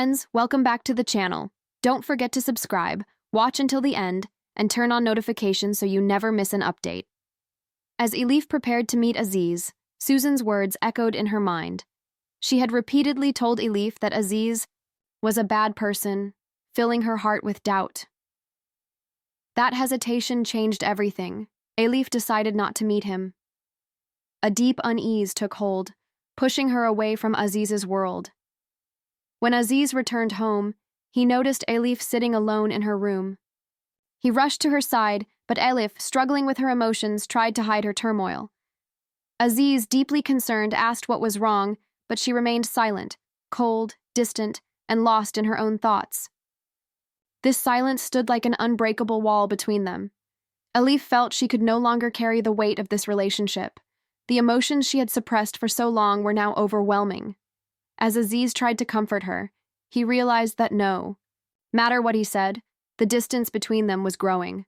friends, welcome back to the channel. Don't forget to subscribe, watch until the end, and turn on notifications so you never miss an update. As Elif prepared to meet Aziz, Susan's words echoed in her mind. She had repeatedly told Elif that Aziz was a bad person, filling her heart with doubt. That hesitation changed everything. Elif decided not to meet him. A deep unease took hold, pushing her away from Aziz's world. When Aziz returned home, he noticed Elif sitting alone in her room. He rushed to her side, but Elif, struggling with her emotions, tried to hide her turmoil. Aziz, deeply concerned, asked what was wrong, but she remained silent, cold, distant, and lost in her own thoughts. This silence stood like an unbreakable wall between them. Elif felt she could no longer carry the weight of this relationship. The emotions she had suppressed for so long were now overwhelming. As Aziz tried to comfort her, he realized that no matter what he said, the distance between them was growing.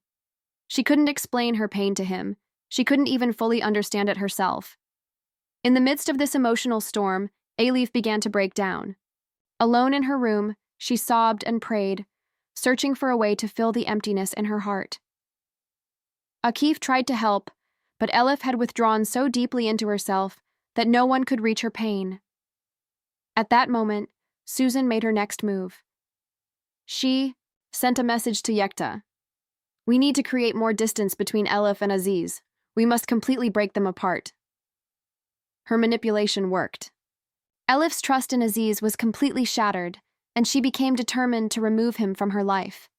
She couldn't explain her pain to him. She couldn't even fully understand it herself. In the midst of this emotional storm, Elif began to break down. Alone in her room, she sobbed and prayed, searching for a way to fill the emptiness in her heart. Akif tried to help, but Elif had withdrawn so deeply into herself that no one could reach her pain. At that moment, Susan made her next move. She sent a message to Yekta. "We need to create more distance between Elif and Aziz. We must completely break them apart." Her manipulation worked. Elif's trust in Aziz was completely shattered, and she became determined to remove him from her life.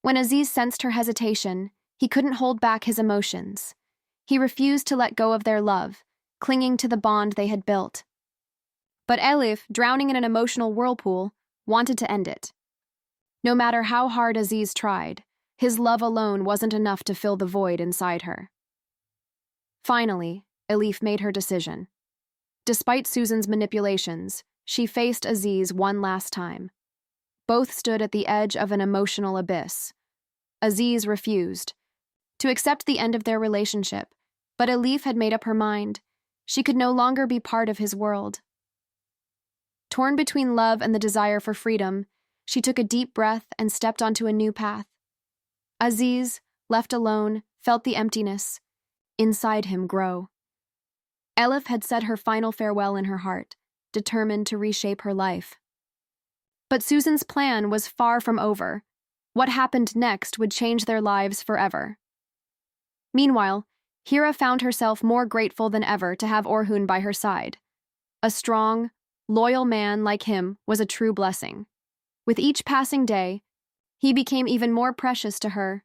When Aziz sensed her hesitation, he couldn't hold back his emotions. He refused to let go of their love, clinging to the bond they had built. But Elif, drowning in an emotional whirlpool, wanted to end it. No matter how hard Aziz tried, his love alone wasn't enough to fill the void inside her. Finally, Elif made her decision. Despite Susan's manipulations, she faced Aziz one last time. Both stood at the edge of an emotional abyss. Aziz refused to accept the end of their relationship, but Elif had made up her mind. She could no longer be part of his world. Torn between love and the desire for freedom, she took a deep breath and stepped onto a new path. Aziz, left alone, felt the emptiness inside him grow. Elif had said her final farewell in her heart, determined to reshape her life. But Susan's plan was far from over. What happened next would change their lives forever. Meanwhile, Hira found herself more grateful than ever to have Orhun by her side. A strong, loyal man like him was a true blessing. With each passing day, he became even more precious to her.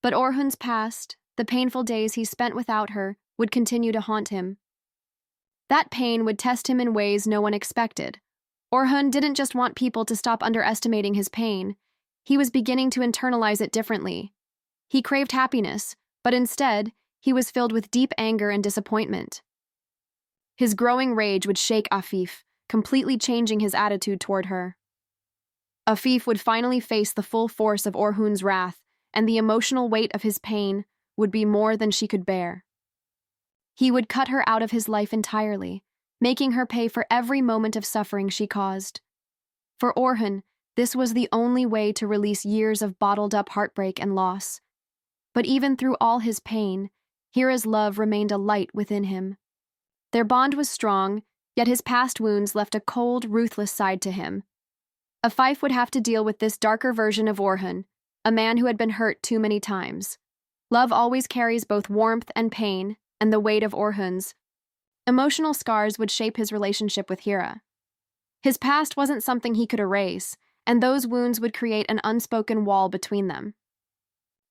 But Orhun's past, the painful days he spent without her, would continue to haunt him. That pain would test him in ways no one expected. Orhun didn't just want people to stop underestimating his pain. He was beginning to internalize it differently. He craved happiness, but instead, he was filled with deep anger and disappointment. His growing rage would shake Afif, completely changing his attitude toward her. Afif would finally face the full force of Orhun's wrath, and the emotional weight of his pain would be more than she could bear. He would cut her out of his life entirely, making her pay for every moment of suffering she caused. For Orhun, this was the only way to release years of bottled-up heartbreak and loss. But even through all his pain, Hira's love remained a light within him. Their bond was strong, yet his past wounds left a cold, ruthless side to him. Afif would have to deal with this darker version of Orhun, a man who had been hurt too many times. Love always carries both warmth and pain, and the weight of Orhun's emotional scars would shape his relationship with Hira. His past wasn't something he could erase, and those wounds would create an unspoken wall between them.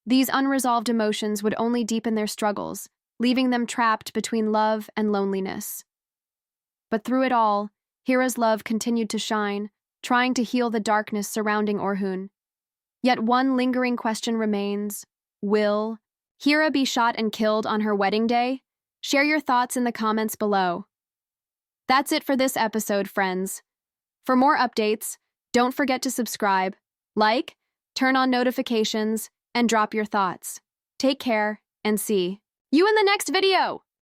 These unresolved emotions would only deepen their struggles, leaving them trapped between love and loneliness. But through it all, Hira's love continued to shine, trying to heal the darkness surrounding Orhun. Yet one lingering question remains: will Hira be shot and killed on her wedding day? Share your thoughts in the comments below. That's it for this episode, friends. For more updates, don't forget to subscribe, like, turn on notifications, and drop your thoughts. Take care, and see you in the next video!